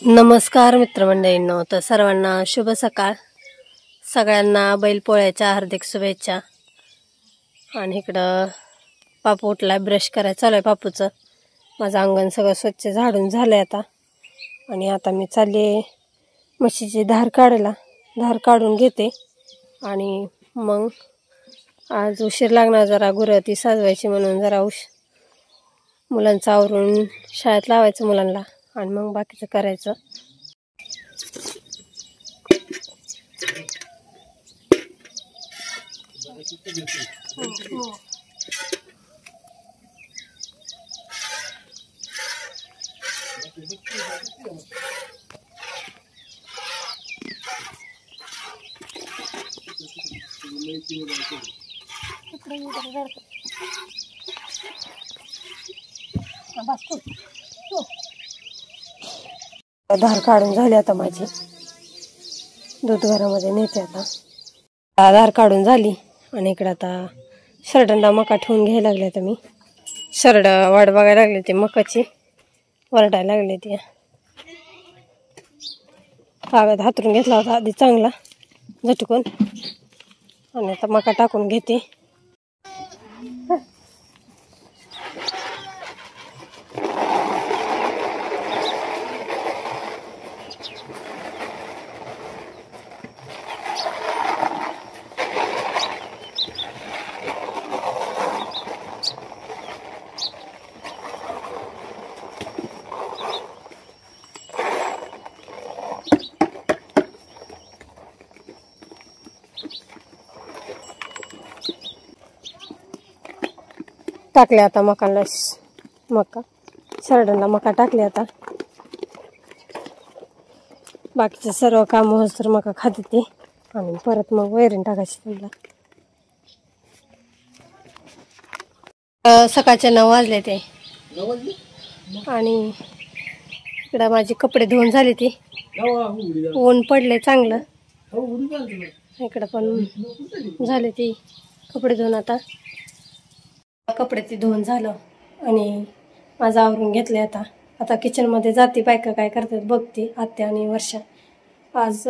नमस्कार मित्रमंडळींनो, तर सर्वांना शुभ सकाळ. सगळ्यांना बैलपोळ्याच्या हार्दिक शुभेच्छा. आणि इकडं पापू उठलाय, ब्रश करायला चालू आहे पापूचं. माझं अंगण सगळं स्वच्छ झाडून झालंय आता. आणि आता मी चालले म्हशीची धार काढायला. धार काढून घेते आणि मग आज उशीर लागणार जरा, गुरं ती साजवायची म्हणून जरा मुलांचं आवरून शाळेत लावायचं मुलांना आणि मग बाकीचं करायचं. धार काढून झाली आता माझी. दूध घरामध्ये नेते आता. धार काढून झाली आणि इकडे आता शरडांना मका ठेवून घ्यायला लागले. तर मी शरड वाट बघायला लागले, ते मकाची वरडायला लागले. ते कागद हातरून घेतला होता आधी चांगला झटकून, आणि आता मका टाकून घेते. टाकले आता मकाला, मका शरडांना मका टाकले. आता बाकीचे सर्व काम होस तर मका खाते ते, आणि परत मग वैरण टाकायची त्यांना. सकाळचे 9 वाजले ते, आणि इकडं माझे कपडे धुवून झाले. ते ऊन पडले चांगलं, इकडं पण झाले ते कपडे धुवून. आता कपडे ते धुवून झालं आणि माझं आवरून घेतले. आता किचनमध्ये जाते, बायका काय करतात बघते, आत्या आणि वर्षा. आज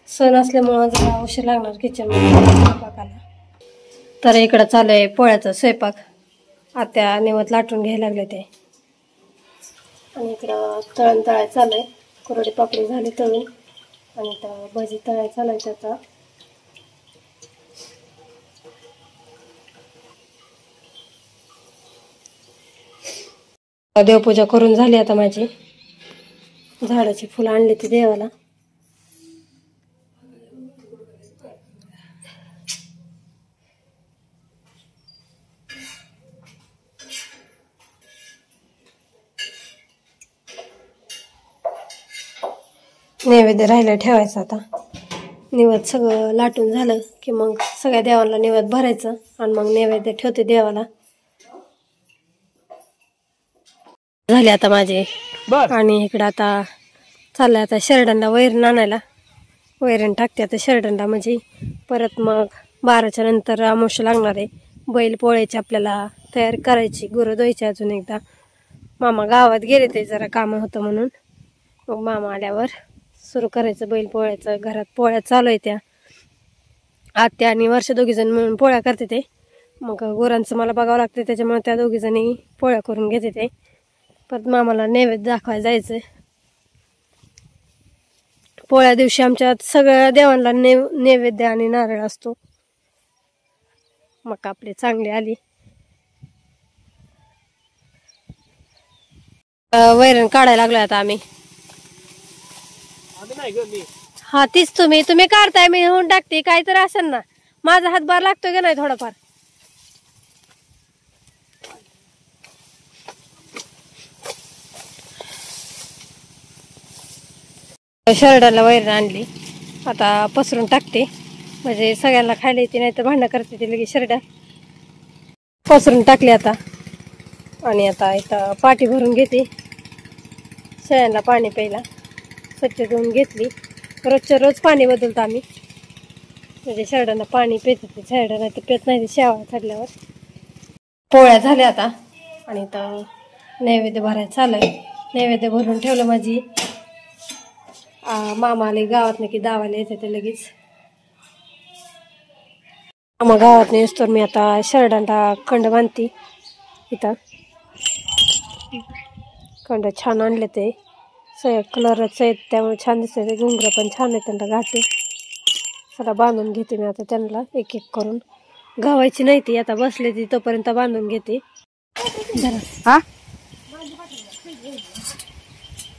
सण असल्यामुळं जरा उशीर लागणार किचनमध्ये स्वयंपाकाला. तर इकडं चालू आहे पोळ्याचा स्वयंपाक. आत्या निवत लाटून घ्यायला लागले ते, आणि इकडं तळण तळाय चालू आहे. कुरडी पापडी झाली तळून, आणि इथं भजी तळाय चालू आहे. आता देवपूजा करून झाली. आता माझी झाडाची फुलं आणली ती देवाला. नैवेद्य राहिला ठेवायचं. आता निवद सगळं लाटून झालं की मग सगळ्या देवाला निवद भरायचं, आणि मग नैवेद्य ठेवते देवाला. झाले आता माझे. आणि इकडं आता चाललंय आता शरडांना वैरण आणायला. वैरण टाकते आता शरडांना, म्हणजे परत मग 12च्या नंतर अमावस्या लागणार आहे. बैल पोळ्याची आपल्याला तयारी करायची, गुरं धुवायची अजून एकदा. मामा गावात गेले ते, जरा कामं होतं म्हणून. मग मामा आल्यावर सुरू करायचं बैल पोळ्याचं. घरात पोळ्या चालू आहे. त्या आत्या आणि वर्षा दोघीजण मिळून पोळ्या करते ते. मग गुरांचं मला बघावं लागतं, त्याच्यामुळे त्या दोघीजणी पोळ्या करून घेते ते. परत मामाला नैवेद्य दाखवायला जायचंय. पोळ्या दिवशी आमच्यात सगळ्या देवांना नैवेद्य आणि नारळ असतो. मका आपली चांगली आली. वैरण काढायला लागलोय आता आम्ही. हा तीच तुम्ही काढताय, मी होऊन टाकते. काय तर असेल ना, माझा हातभार लागतो की नाही थोडाफार. शरडाला वैरण आणली, आता पसरून टाकते, म्हणजे सगळ्यांना खायला येते, नाही तर भांडण करते ते लगेच. शरडा पसरून टाकली आता. आणि आता इथं पाटी भरून घेते, शेळ्यांना पाणी प्यायला. स्वच्छ धुवून घेतली. रोजच्या रोज पाणी बदलतो आम्ही. म्हणजे शेरडांना पाणी पितात ते, शेरडा नाही तर पेत नाही ते शेवाळ चढल्यावर. पोळ्या झाल्या आता आणि इथं नैवेद्य भरायचं चालू आहे. नैवेद्य भरून ठेवलं. माझी मामा आले गावात की दावाला येते ते लगेच. मामा गावात नाही तर मी आता शेरडांना खंड बांधते. इथं खंड छान आणले ते सगळ्या कलरच आहेत त्यामुळे छान दिसते. ते घुंगरं पण छान आहेत त्यांना घाटे. सगळं बांधून घेते मी आता त्यांना एक एक करून. गावायची नाही ती आता बसले ती तोपर्यंत बांधून घेते. हा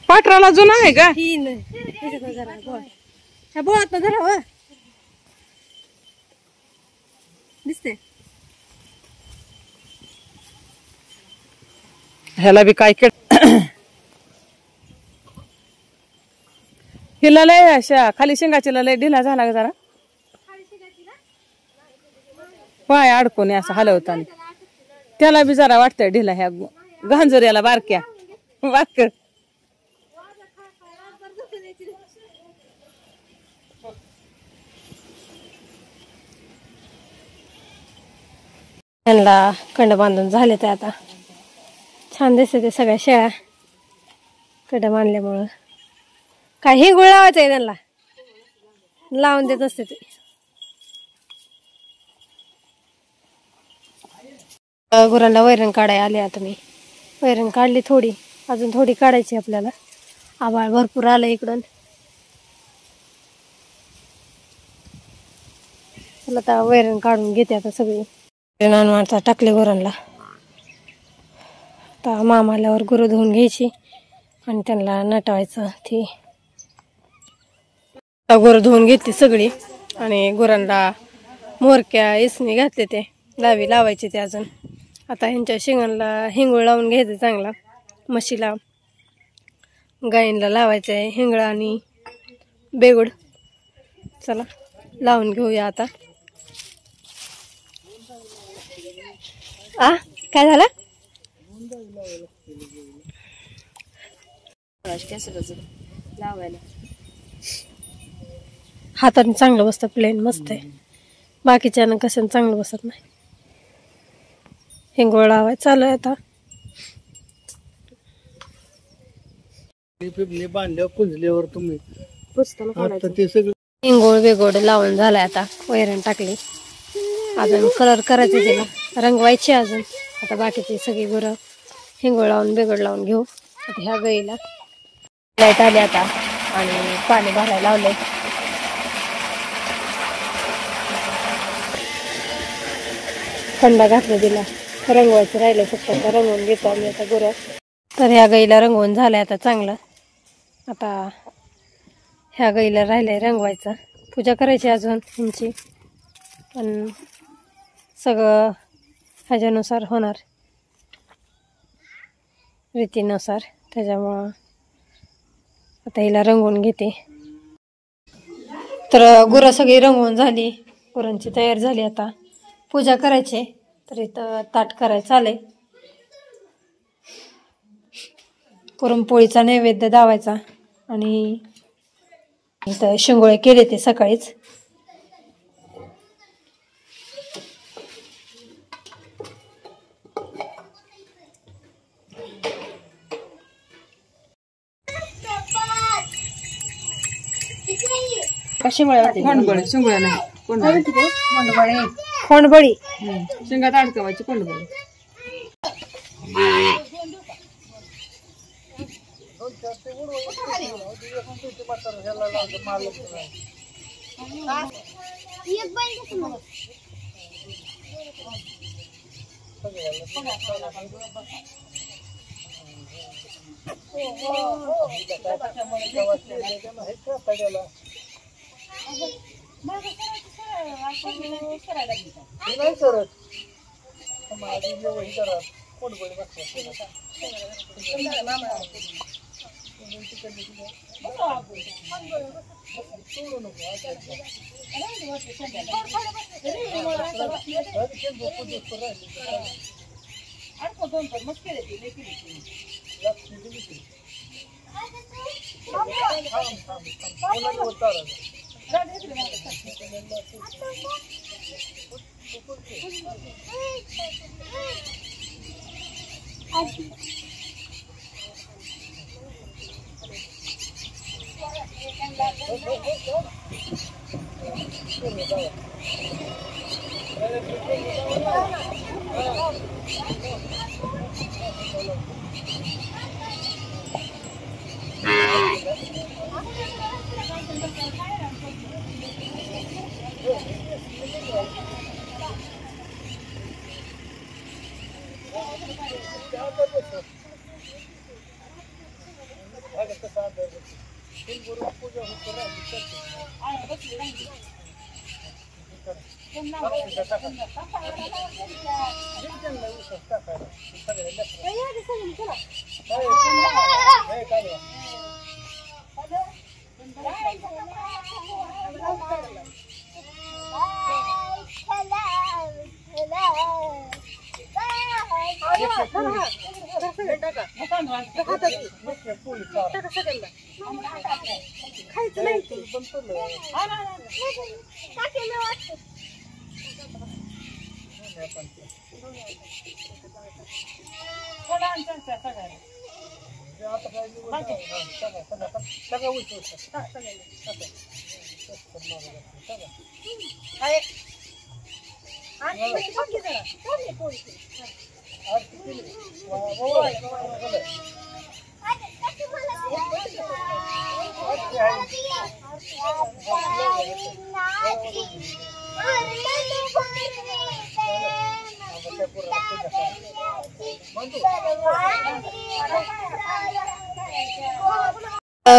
पाटराला जुना आहे का? बोळात जरा दिसते. ह्याला बी काय हिला लय अशा खाली शेंगाची लय ढिला झाला का जरा, पाय अडकून असं हलवताना त्याला बी जरा वाटतंय ढिला. ह्या गांजऱ्याला बारक्या बारक त्यांना कंड बांधून झाले ते आता छान दिसते. ते सगळ्या शेळ्या कंड बांधल्यामुळं काय हिंगुळ लावायचं आहे त्यांना, लावून देत असते ते. गुरांना वैरण काढायला आले आता मी. वैरण काढली थोडी, अजून थोडी काढायची आपल्याला. आभाळ भरपूर आलं इकडून. चला आता वैरण काढून घेते आता सगळी. माणसा टाकले गुरांना. आता मामा आल्यावर गुरं धुवून घ्यायची आणि त्यांना नटवायचं. ती गुरं धुवून घेतली सगळी आणि गुरांना मोरक्या इसणी घातले. ते दावी लावायची ते अजून. आता ह्यांच्या शिंगांना हिंगूळ लावून घ्यायचं चांगला. म्हशीला गायींना लावायचं आहे हिंगळ आणि बेगूड. चला लावून घेऊया आता. काय झालं? हाताने चांगलं बसतं प्लेन मस्त आहे. बाकीच्या कशाने चांगलं बसत नाही. हिंगोळ लावाय चालू आहे आता. कुंजल्यावर तुम्ही हिंगोळ वेगोड लावून झालाय आता. वैरण टाकली, अजून कलर करायचे तिला, रंगवायचे अजून. आता बाकीची सगळी गुरं हिंगोळ लावून बेगोड लावून घेऊ. आता ह्या गाईला लाईट आली आता आणि पाणी भरायला लावलंय. थंडा घातलं तिला, रंगवायचं राहिलं फक्त. आता रंगवून घेतो आम्ही आता गुरं. तर ह्या गाईला रंगवून झालंय आता चांगलं. आता ह्या गाईला राहिलंय रंगवायचं. पूजा करायची अजून ह्यांची, पण सगळं ह्याच्यानुसार होणार, रीतीनुसार. त्याच्यामुळं आता हिला रंगवून घेते. तर गुरं सगळी रंगवून झाली, गुरांची तयार झाली. आता पूजा करायची. तर इथं ताट करायचं आलंय. पुरणपोळीचा नैवेद्य दावायचा आणि इथं शिंगोळे केले ते सकाळीच. शिंगोळ्या नाही, खोंडबळी शेंगात अडकवायची कोंडबळी.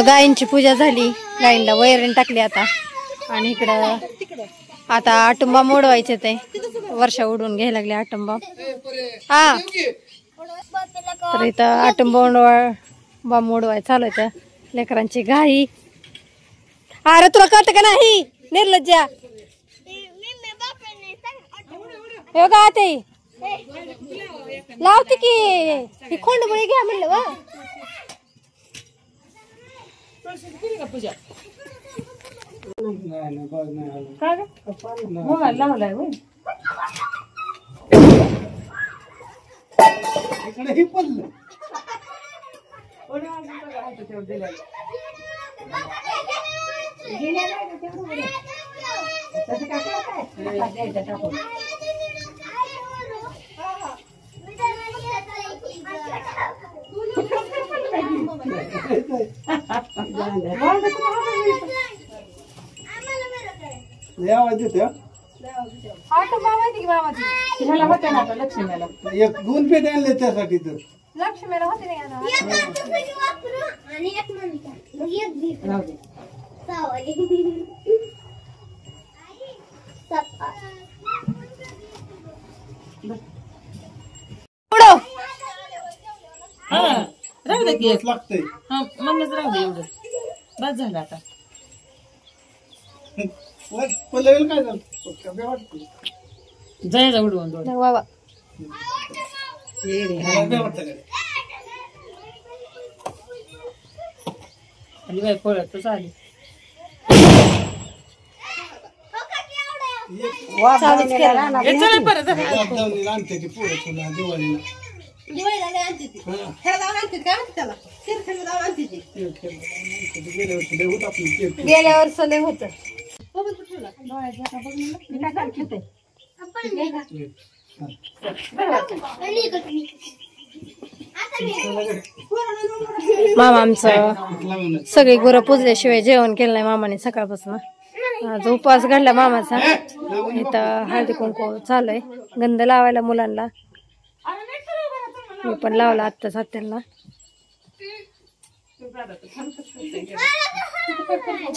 गायींची पूजा झाली, गायींना वैरण टाकली आता. आणि इकडं आता आटुंबा मोडवायचे ते वर्षा उडून घ्यायला लागले आटुंबा. हा तर इथं आटुंबा मोडवाय चालू आहे त्या लेकरांची घाई. अरे तुला कळतं का नाही निर्लज्जा? हे का ते लावते की ही खोंडबळी घ्या म्हणलं वा. इकडे ही पडलं एक दोन पेट आणले त्यासाठी तर लक्ष्मीला होते लागतंय म्हणूनच राहू दे एवढं बस झालं आता. पलवेल काय झालं वाटतं जायचं उडवून बाबा. बाई पळत तर चालेल. आणते ती पोरं तुला दिवाळीला गेल्या वर्ष लय होत. मामा आमचं सगळी गुरं पुजल्याशिवाय जेवण केलं नाही मामाने सकाळपासून. आज उपवास घडला मामाचा. इथं हळदी कुंकू चालू आहे, गंध लावायला मुलांना. मी पण लावला आत्ताच हात्यांना.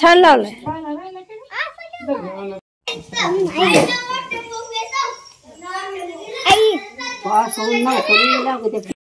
छान लावलंय.